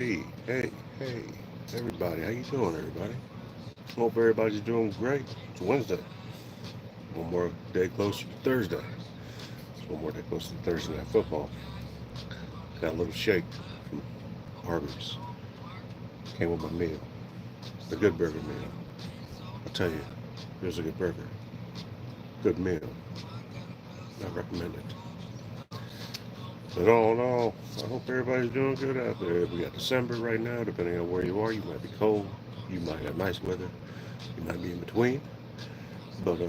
Hey, everybody, how you doing, everybody? Hope everybody's doing great. It's Wednesday. One more day closer to Thursday. It's one more day closer to Thursday Night Football. Got a little shake from Arby's. Came with my meal. The good burger meal. I'll tell you, it was a good burger. Good meal. I recommend it. But all in all, I hope everybody's doing good out there. We got December right now, depending on where you are. You might be cold. You might have nice weather. You might be in between. But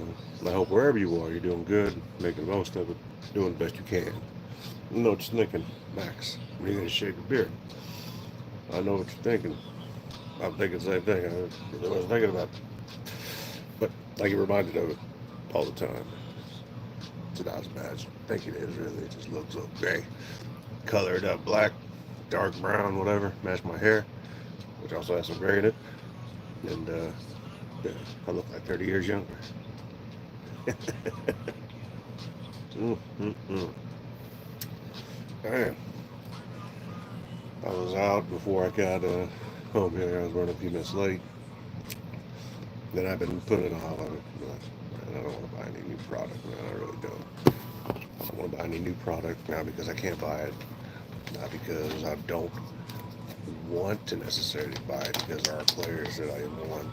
I hope wherever you are, you're doing good, making the most of it, doing the best you can. I know what you're thinking, Max. When are you going to shake a beer? I know what you're thinking. I'm thinking the same thing. I really wasn't thinking about it. But I get reminded of it all the time. It's not as bad as I think it is, really. It just looks okay. Colored up black, dark brown, whatever. Match my hair, which also has some gray in it. And yeah, I look like 30 years younger. Mm-mm-mm. Man, I was out before I got home here. I was running a few minutes late. Then I've been putting it all on it. Man, I don't want to buy any new product, man. I really don't. I don't want to buy any new product now because I can't buy it. Not because I don't want to necessarily buy it, because there are players that I want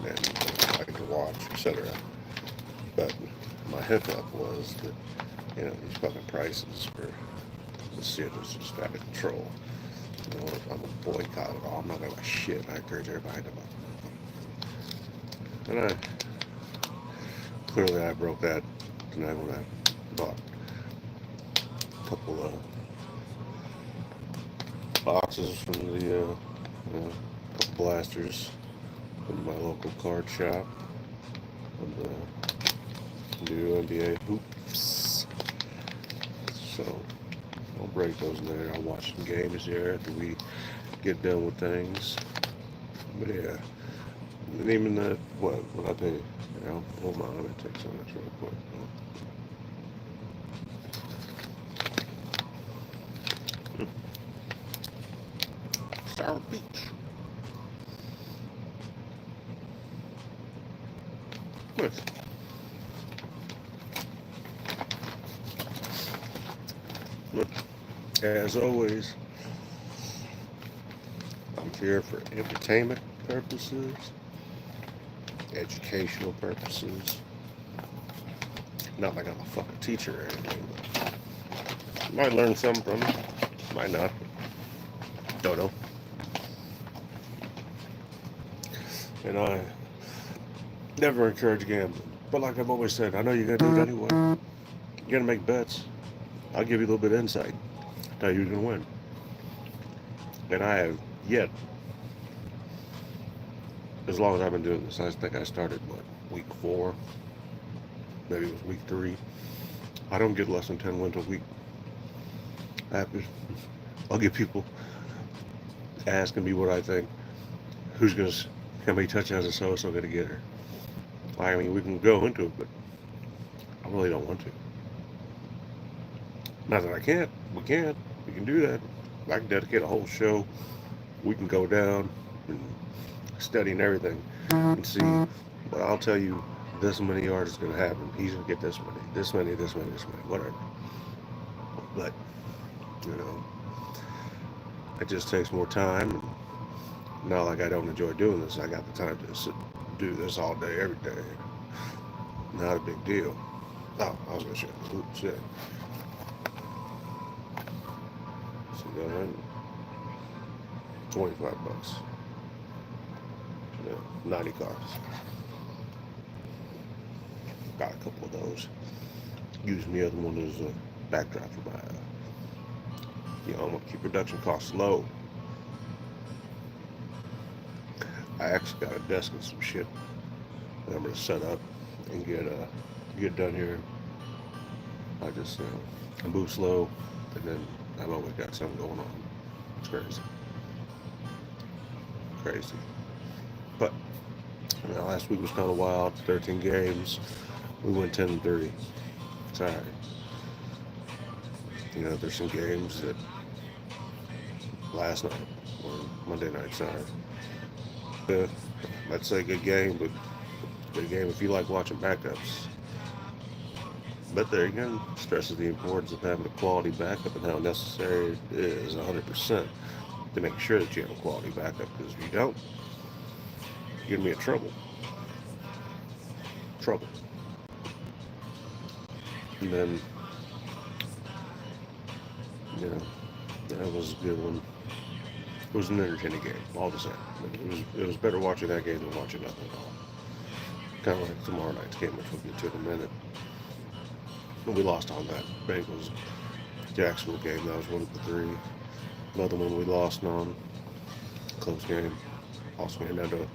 and like to watch, etc. But my hiccup was that, these fucking prices for the shit is just out of control. I'm a boycott it all. I'm not gonna buy shit. I encourage everybody to buy. And clearly I broke that tonight when I bought a couple of boxes from the couple blasters from my local card shop of the new NBA hoops. So I'll break those in there. I'll watch some games here after we get done with things. But yeah, and even that, what I pay, hold on, let me take some of this real quick. South Beach. Nice. Look, as always, I'm here for entertainment purposes, educational purposes. Not like I'm a fucking teacher or anything, but you might learn something from it. Might not. Don't know. And I never encourage gambling. But like I've always said, I know you're gonna do it anyway. You're gonna make bets. I'll give you a little bit of insight. Tell you who's gonna win. And I have yet, as long as I've been doing this, I think I started week 4, maybe it was week 3. I don't get less than 10 wins a week. I'll get people asking me what I think. Who's gonna, how many touchdowns is so and so gonna get her? I mean, we can go into it, but I really don't want to. Not that I can't. We can. We can do that. I can dedicate a whole show. We can go down and study and everything and see. But I'll tell you, this many yards is going to happen. He's going to get this many, this many, this many, this many, whatever. But, you know, it just takes more time. And not like I don't enjoy doing this. I got the time to do this all day, every day. Not a big deal. Oh, I was going to show you. Oops, shit. See that? 25 bucks. Yeah, 90 cars. Got a couple of those. Using the other one as a backdrop for my, I want to keep production costs low. I actually got a desk and some shit that I'm gonna set up and get done here. I just I move slow, and then I've always got something going on. It's crazy, crazy. But last week was kind of wild. 13 games. We went 10-3. It's alright. There's some games that last night were Monday night, sorry. Uh, I'd say good game, but good game if you like watching backups. But there again, stresses the importance of having a quality backup and how necessary it is 100% to make sure that you have a quality backup. Because if you don't, you're going to be in trouble. Trouble. And then, you know, that was a good one. It was an entertaining game, all the same. It was better watching that game than watching nothing at all. Kind of like tomorrow night's game, which we'll get to in a minute. And we lost on that Bengals Jacksonville game. That was one of the three. Another one we lost on. Close game. Also came down to,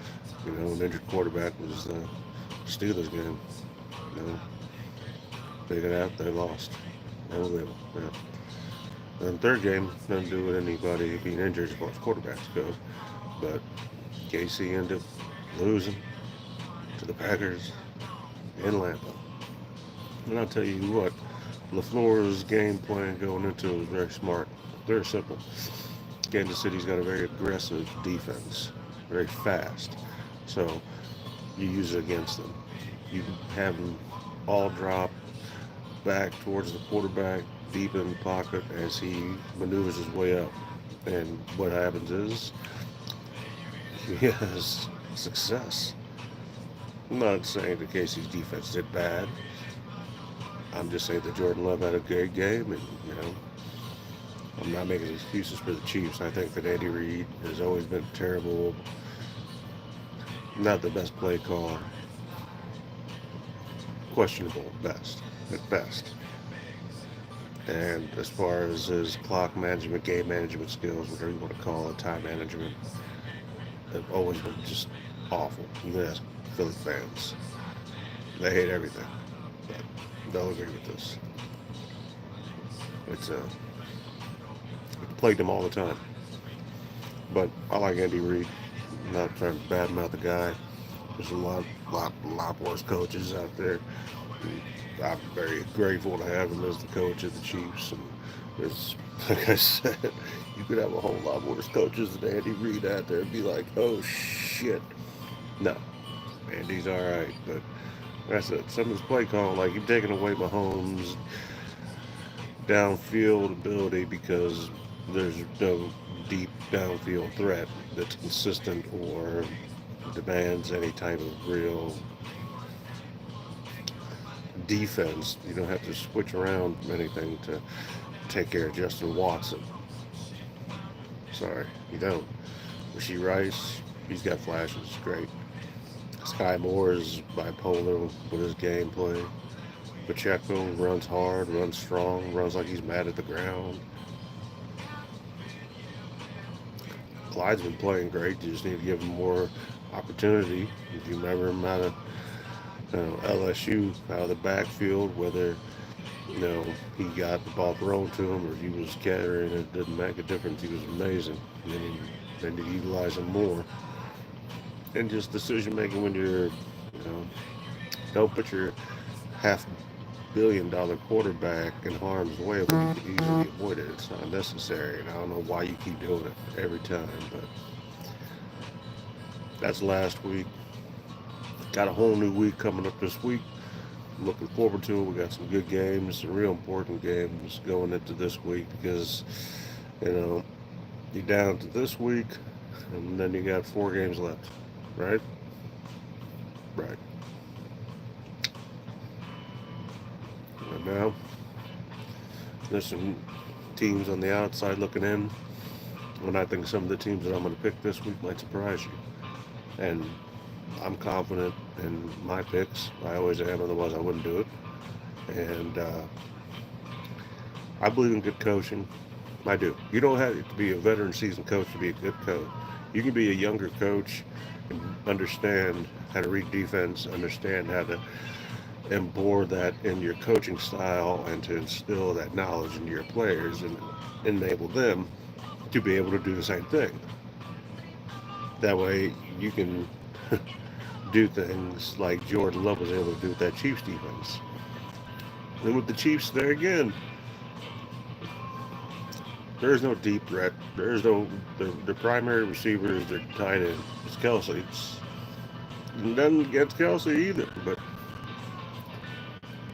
an injured quarterback was the Steelers game. They got out, they lost. Unbelievable. Yeah. And third game, nothing to do with anybody being injured as far as quarterbacks go. But KC ended up losing to the Packers in Lambeau. And I'll tell you what, LaFleur's game plan going into it was very smart, very simple. Kansas City's got a very aggressive defense, very fast. So you use it against them. You have them all drop back towards the quarterback, deep in the pocket as he maneuvers his way up. And what happens is he has success. I'm not saying that Casey's defense did bad. I'm just saying that Jordan Love had a great game, and I'm not making excuses for the Chiefs. I think that Andy Reid has always been terrible, not the best play call, questionable at best. And as far as his clock management, game management skills, whatever you want to call it, time management, have always been just awful. You ask Philly fans, they hate everything, but they'll agree with this. It plagued them all the time. But I like Andy Reid. I'm not trying to badmouth the guy. There's a lot worse coaches out there. I'm very grateful to have him as the coach of the Chiefs. And it's, like I said, you could have a whole lot worse coaches than Andy Reid out there and be like, oh shit. No, Andy's all right, but like I said, some of his play calling, like he's taking away Mahomes' downfield ability because there's no deep downfield threat that's consistent or demands any type of real defense. You don't have to switch around anything to take care of Justin Watson. Sorry, you don't. Rasheed Rice, he's got flashes, great. Sky Moore is bipolar with his gameplay. Pacheco runs hard, runs strong, runs like he's mad at the ground. Clyde's been playing great. You just need to give him more opportunity. If you remember him out of LSU, out of the backfield, whether he got the ball thrown to him or he was carrying it, didn't make a difference. He was amazing. And then to utilize him more. And just decision making when you're, don't put your $500 million quarterback in harm's way when you could easily avoid it. It's not necessary, and I don't know why you keep doing it every time, but that's last week. Got a whole new week coming up this week. I'm looking forward to it. We got some good games, some real important games going into this week because, you're down to this week, and then you got 4 games left. Right? Right. And now, there's some teams on the outside looking in, and I think some of the teams that I'm going to pick this week might surprise you. And I'm confident in my picks. I always am, otherwise I wouldn't do it. And I believe in good coaching. I do. You don't have to be a veteran seasoned coach to be a good coach. You can be a younger coach and understand how to read defense, understand how to embed that in your coaching style and to instill that knowledge into your players and enable them to be able to do the same thing. That way you can do things like Jordan Love was able to do with that Chiefs defense. And with the Chiefs there again, There's no deep threat. There's no the primary receiver is their tight end. It's Kelsey. It's nothing against Kelsey either. But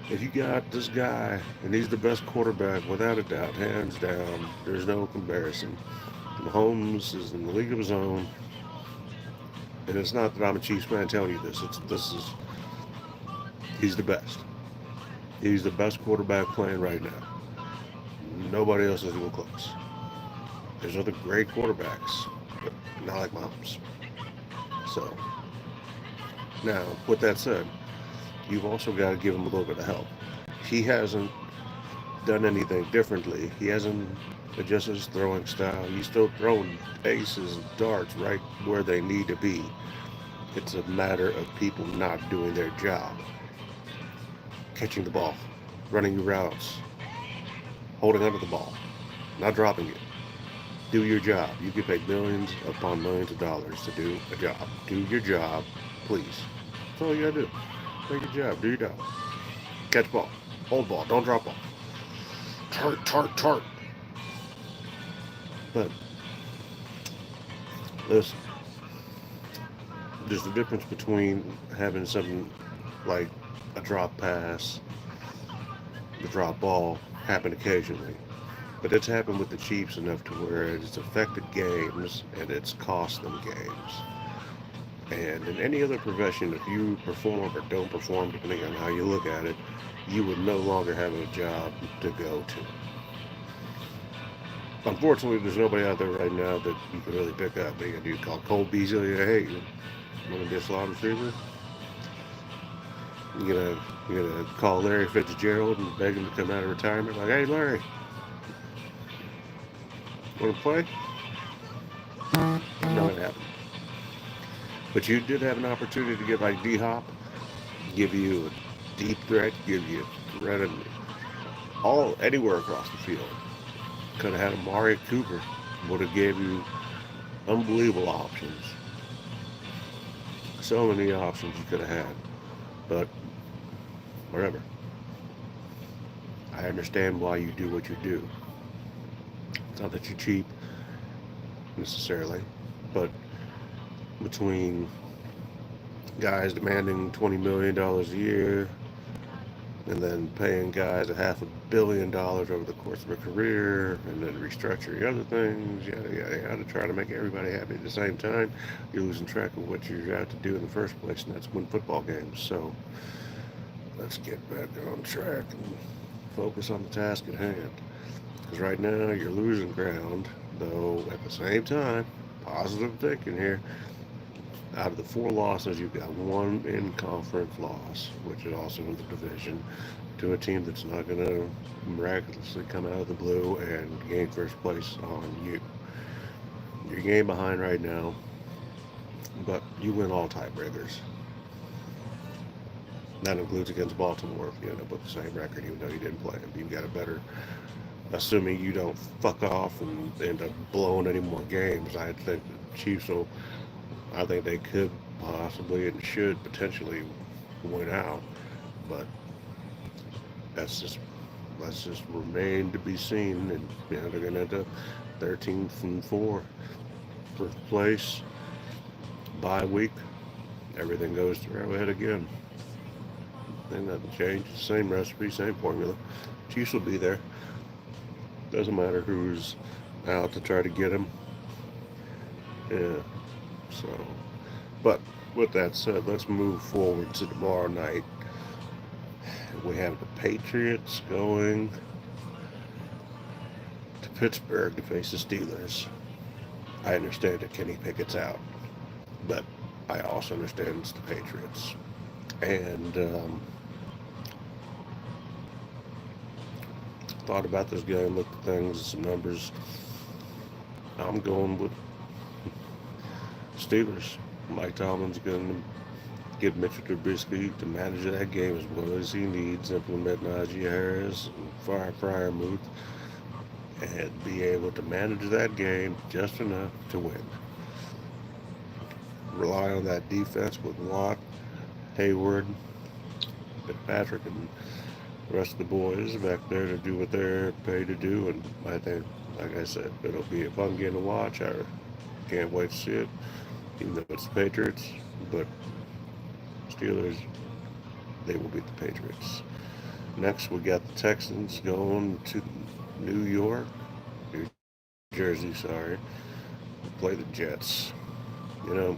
if you got this guy and he's the best quarterback without a doubt, hands down, there's no comparison. Mahomes is in the league of his own, and it's not that I'm a Chiefs fan telling you this. He's the best. He's the best quarterback playing right now. Nobody else is even close. There's other great quarterbacks, but not like Mahomes. So now, with that said, you've also got to give him a little bit of help. He hasn't done anything differently. He hasn't adjusted his throwing style. He's still throwing aces and darts right where they need to be. It's a matter of people not doing their job. Catching the ball, running your routes, holding onto the ball, not dropping it. Do your job. You get paid millions upon millions of dollars to do a job. Do your job, please. That's all you gotta do. Do your job. Do your job. Catch ball. Hold ball. Don't drop ball. Tart. But listen, there's a difference between having something like a drop pass, the drop ball happen occasionally. But it's happened with the Chiefs enough to where it's affected games and it's cost them games. And in any other profession, if you perform or don't perform, depending on how you look at it, you would no longer have a job to go to. Unfortunately, there's nobody out there right now that you can really pick up. They got a dude called Cole Beasley. Hey, you want to be a slot receiver? You gonna call Larry Fitzgerald and beg him to come out of retirement? Like, hey, Larry, want to play? Not gonna happen. But you did have an opportunity to get like D Hop, give you a deep threat, give you a threat and all anywhere across the field. Could have had Amari Cooper, would have gave you unbelievable options. So many options you could have had. But whatever. I understand why you do what you do. It's not that you're cheap necessarily, but between guys demanding $20 million a year and then paying guys $500 million over the course of a career and then restructuring other things, yada yada, to try to make everybody happy at the same time, you're losing track of what you're out to do in the first place, and that's win football games. So let's get back on track and focus on the task at hand. Because right now you're losing ground, though at the same time, positive thinking here. Out of the 4 losses, you've got 1 in-conference loss, which is also in the division, to a team that's not going to miraculously come out of the blue and gain first place on you. You're a game behind right now, but you win all tiebreakers. That includes against Baltimore if you end up with the same record, even though you didn't play them. You've got a better, assuming you don't fuck off and end up blowing any more games. I think the Chiefs will. I think they could possibly and should potentially win out, but that's just remain to be seen. And they're going to end up 13th and 4 first place. Bye week, everything goes to Arrowhead again. Ain't nothing changed. Same recipe, same formula. Chiefs will be there. Doesn't matter who's out to try to get them. Yeah. So, but with that said, let's move forward to tomorrow night. We have the Patriots going to Pittsburgh to face the Steelers. I understand that Kenny Pickett's out, but I also understand it's the Patriots. And thought about this game, looked at things, some numbers. I'm going with Steelers. Mike Tomlin's going to get Mitchell Trubisky to manage that game as well as he needs, implement Najee Harris and fire Freiermuth, and be able to manage that game just enough to win. Rely on that defense with Watt, Hayward, Patrick, and the rest of the boys back there to do what they're paid to do, and I Like I said, it'll be a fun game to watch. I can't wait to see it, even though it's the Patriots. But Steelers, they will beat the Patriots. Next, we got the Texans going to New York, New Jersey, sorry, to play the Jets. You know,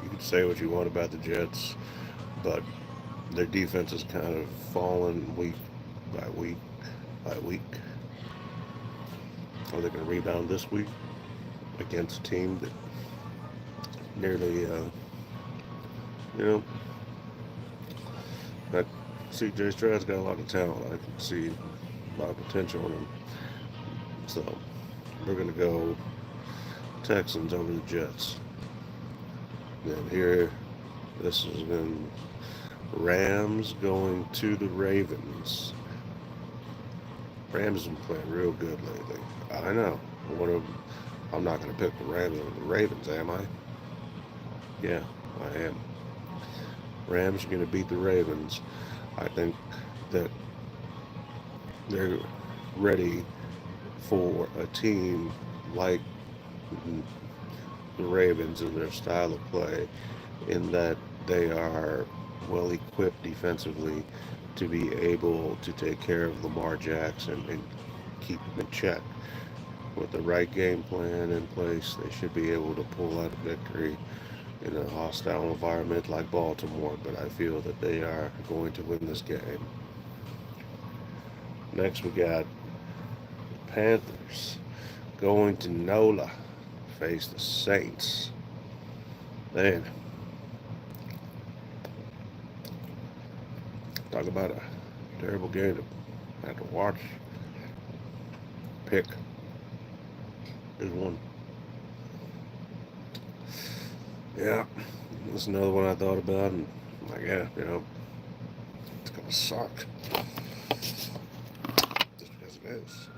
you can say what you want about the Jets, but their defense has kind of fallen week by week by week. Are they going to rebound this week against a team that nearly, you know, that CJ Stroud's got a lot of talent. I can see a lot of potential in him. So we're going to go Texans over the Jets. Then here, this is going Rams going to the Ravens. Rams have been playing real good lately. I know. I'm not going to pick the Rams over the Ravens, am I? Yeah, I am. Rams are going to beat the Ravens. I think that they're ready for a team like the Ravens in their style of play, in that they are well equipped defensively to be able to take care of Lamar Jackson and keep him in check. With the right game plan in place, they should be able to pull out a victory in a hostile environment like Baltimore, but I feel that they are going to win this game. Next, we got Panthers going to NOLA, face the Saints. Man, talk about a terrible game to have to watch. Pick is one. Yeah, that's another one I thought about, and like, yeah, it's gonna suck just because it is.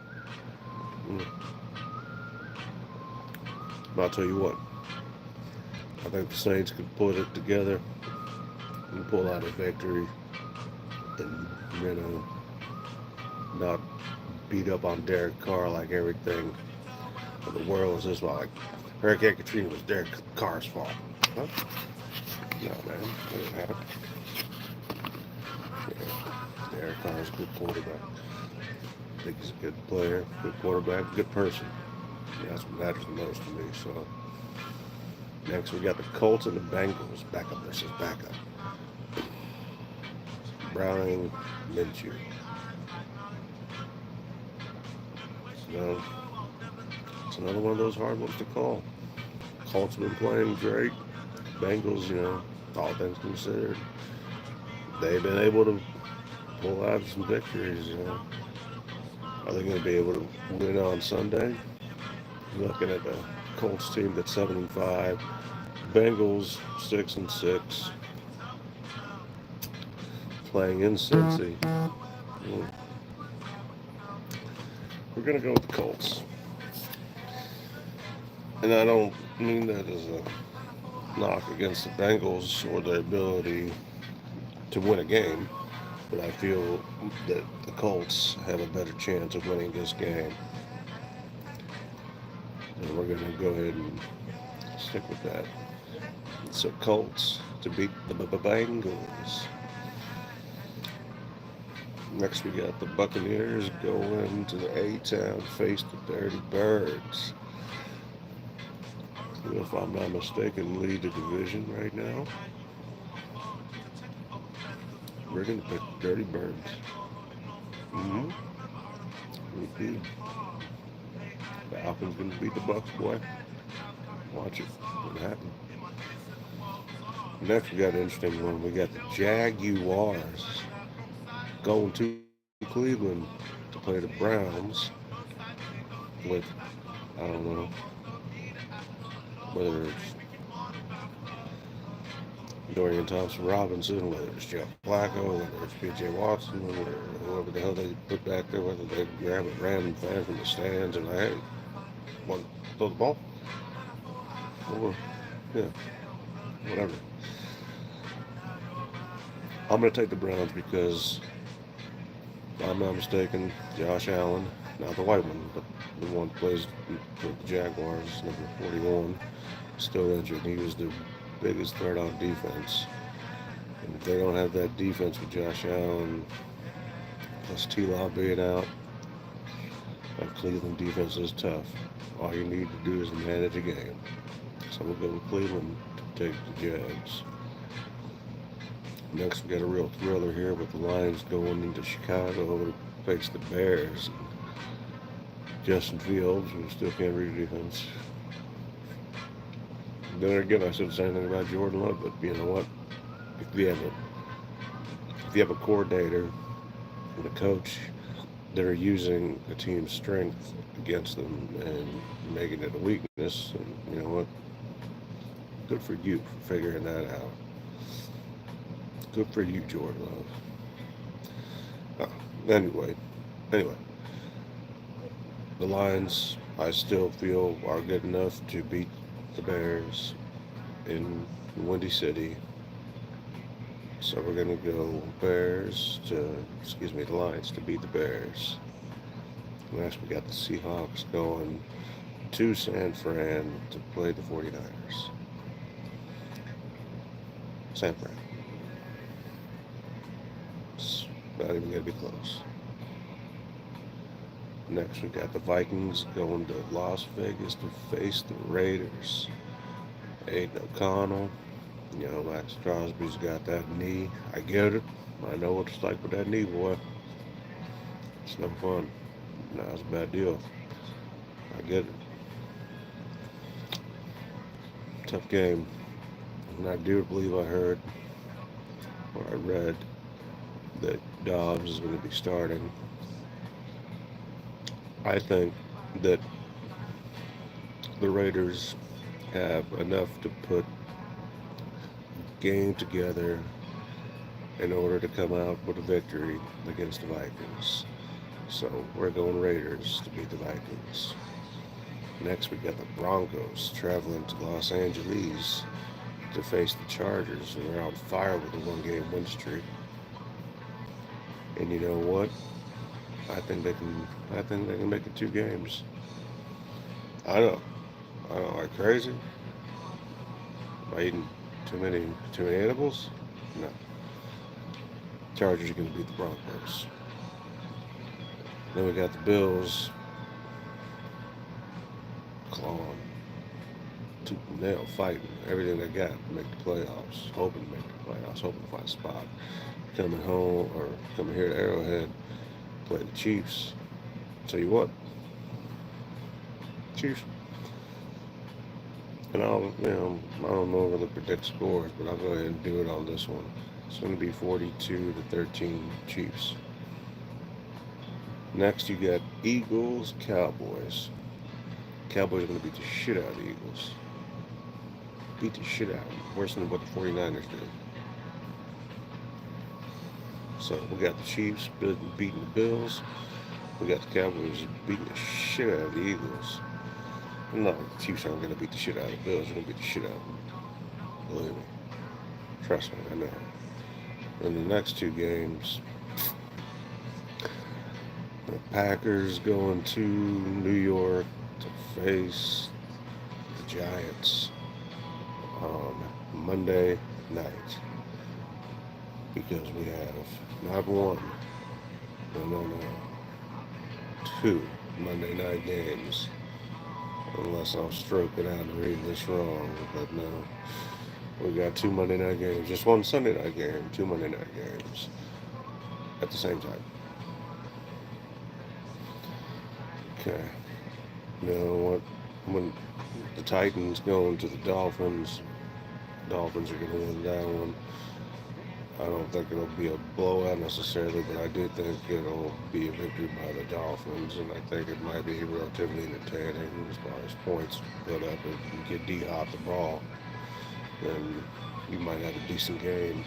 Mm. But I'll tell you what, I think the Saints could put it together and pull out a victory, and not beat up on Derek Carr like everything of the world is just like Hurricane Katrina was Derek Carr's fault. Huh? No, man, it didn't happen. Yeah, Derek Carr's a good quarterback. I think he's a good player, good quarterback, good person. Yeah, that's what matters the most to me. So next we got the Colts and the Bengals, backup versus backup. Browning, Minshew. No, it's another one of those hard ones to call. Colts have been playing great. Bengals, all things considered, they've been able to pull out some victories. Are they going to be able to win on Sunday? Looking at the Colts team that's 7-5, Bengals 6-6, playing in Cincy. We're going to go with the Colts. And I don't mean that as a knock against the Bengals or their ability to win a game, but I feel that the Colts have a better chance of winning this game. And we're going to go ahead and stick with that. So Colts to beat the Bengals. Next we got the Buccaneers going to the A-Town, face the Dirty Birds. Who, if I'm not mistaken, lead the division right now. We're going to pick the Dirty Birds. Mm-hmm. Repeat. Falcons going to beat the Bucks, boy. Watch it. It'll happen. Next, we got an interesting one. We got the Jaguars going to Cleveland to play the Browns with, I don't know, whether it's Dorian Thompson-Robinson, whether it's Jeff Flacco, whether it's P.J. Watson, or whoever the hell they put back there, whether they grab a random fan from the stands and hey, want to throw the ball? Or, yeah, whatever. I'm going to take the Browns because, if I'm not mistaken, Josh Allen, not the white one, but the one that plays with the Jaguars, number 41, still injured. He was the biggest threat on defense. And if they don't have that defense with Josh Allen plus T-Law being out, that Cleveland defense is tough. All you need to do is manage a game. So we'll go with Cleveland to take the Jags. Next, we got a real thriller here with the Lions going into Chicago to face the Bears. Justin Fields, who still can't read defense. Then again, I said the same thing about Jordan Love, but you know what? If you have a coordinator and a coach that are using a team's strength against them and making it a weakness, and you know what? Good for you for figuring that out. Good for you, Jordan Love. Anyway, the Lions, I still feel, are good enough to beat the Bears in Windy City. So we're going to go the Lions to beat the Bears. Next, we got the Seahawks going to San Fran to play the 49ers. San Fran. It's not even going to be close. Next, we got the Vikings going to Las Vegas to face the Raiders. Aiden O'Connell. You know, Max Crosby's got that knee. I get it. I know what it's like with that knee, boy. It's no fun. No, it's a bad deal. I get it. Tough game. And I do believe I heard or I read that Dobbs is going to be starting. I think that the Raiders have enough to put a game together in order to come out with a victory against the Vikings. So we're going Raiders to beat the Vikings. Next, we got the Broncos traveling to Los Angeles to face the Chargers, and they're on fire with a one-game win streak. And you know what? I think they can make it 2 games. I know, like crazy. Am I eating too many edibles? No. Chargers are going to beat the Broncos. Then we got the Bills clawing, tooth nail fighting everything they got to make the playoffs, hoping to make the playoffs, hoping to find a spot. Coming home or coming here to Arrowhead, play the Chiefs. Tell you what, Chiefs. And I don't know whether to predict scores, but I'll go ahead and do it on this one. It's going to be 42-13 Chiefs. Next, you got Eagles, Cowboys. Cowboys are going to beat the shit out of the Eagles. Beat the shit out of them. Worse than what the 49ers did. So we got the Chiefs beating the Bills. We got the Cowboys beating the shit out of the Eagles. No, the Chiefs aren't going to beat the shit out of the Bills. They're going to beat the shit out of them. Believe me. Trust me, I know. In the next 2 games, the Packers going to New York to face the Giants on Monday night. Because we have not 1, no, 2 Monday night games. Unless I'm stroking out and reading this wrong, but no. We got 2 Monday night games. Just 1 Sunday night game, 2 Monday night games at the same time. Okay. You know what? When the Titans going to the Dolphins are going to win that one. I don't think it'll be a blowout necessarily, but I do think it'll be a victory by the Dolphins, and I think it might be relatively entertaining as far as points put up. If you get D-Hop the ball, then you might have a decent game.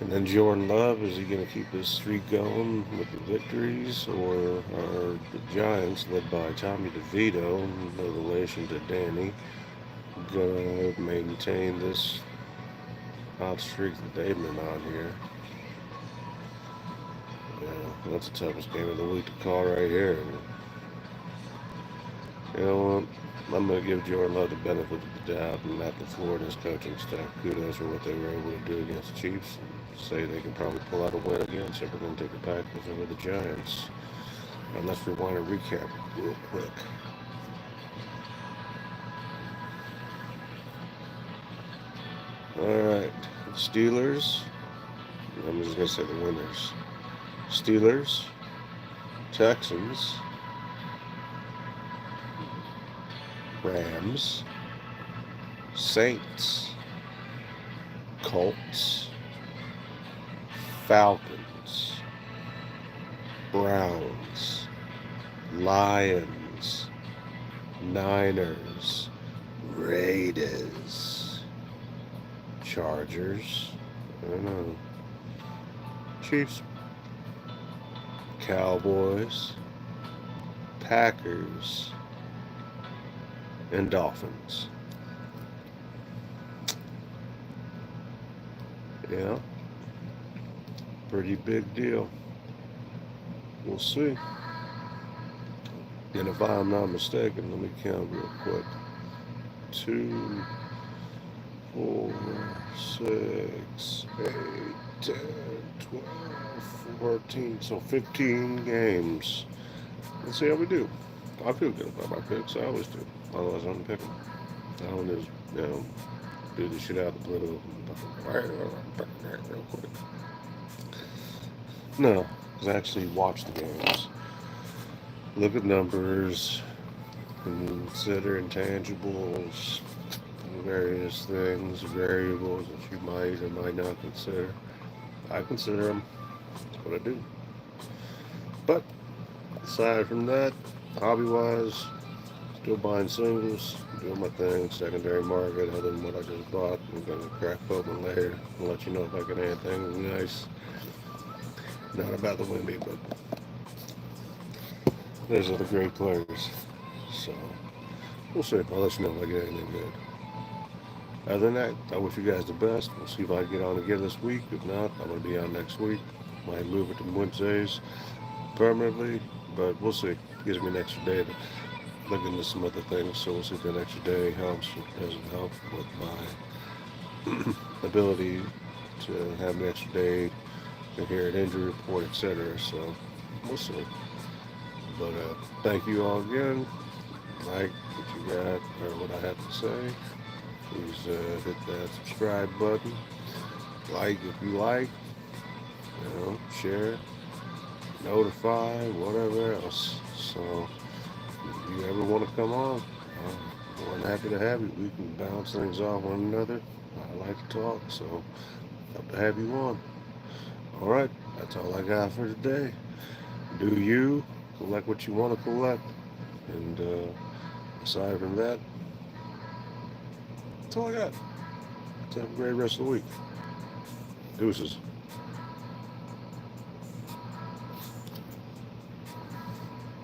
And then Jordan Love, is he going to keep his streak going with the victories, or are the Giants, led by Tommy DeVito, no relation to Danny, going to maintain this hot streak that they've been on here? Yeah, that's the toughest game of the week to call right here. You know what? I'm going to give Jordan Love the benefit of the doubt and Matt LaFleur and his coaching staff kudos for what they were able to do against the Chiefs. Say they can probably pull out a win against it, but then take the Packers over the Giants. And let's rewind and recap real quick. All right, Steelers. I'm just going to say the winners. Steelers, Texans, Rams, Saints, Colts, Falcons, Browns, Lions, Niners, Raiders, Chargers, I don't know, Chiefs, Cowboys, Packers, and Dolphins. Yeah, pretty big deal. We'll see. And if I'm not mistaken, let me count real quick. 2, 4, 6, 8, 10, 12, 14. So 15 games. Let's see how we do. I feel good about my picks. I always do. Otherwise, I don't pick them. I don't just, do the shit out of the blue real quick. No, because I actually watch the games. Look at numbers, consider intangibles, various things, variables that you might or might not consider. I consider them. That's what I do. But aside from that, hobby-wise, still buying singles, doing my thing, secondary market, other than what I just bought. I'm going to crack open later and let you know if I can add things nice. Not about the Wimby, but there's other great players. So we'll see. I'll let you know if I get anything good. Other than that, I wish you guys the best. We'll see if I can get on again this week. If not, I'm going to be on next week. Might move it to Wednesdays permanently, but we'll see. Gives me an extra day to look into some other things, so we'll see if that extra day helps or doesn't help with my ability to have an extra day to hear an injury report, etc. So we'll see. But thank you all again. Like what you got or what I have to say. Please hit that subscribe button. Like if you like. Share, notify, whatever else. So if you ever want to come on, I'm more than happy to have you. We can bounce things off one another. I like to talk, so hope to have you on. All right, that's all I got for today. Do you collect what you want to collect, and aside from that, that's all I got. Let's have a great rest of the week. Deuces.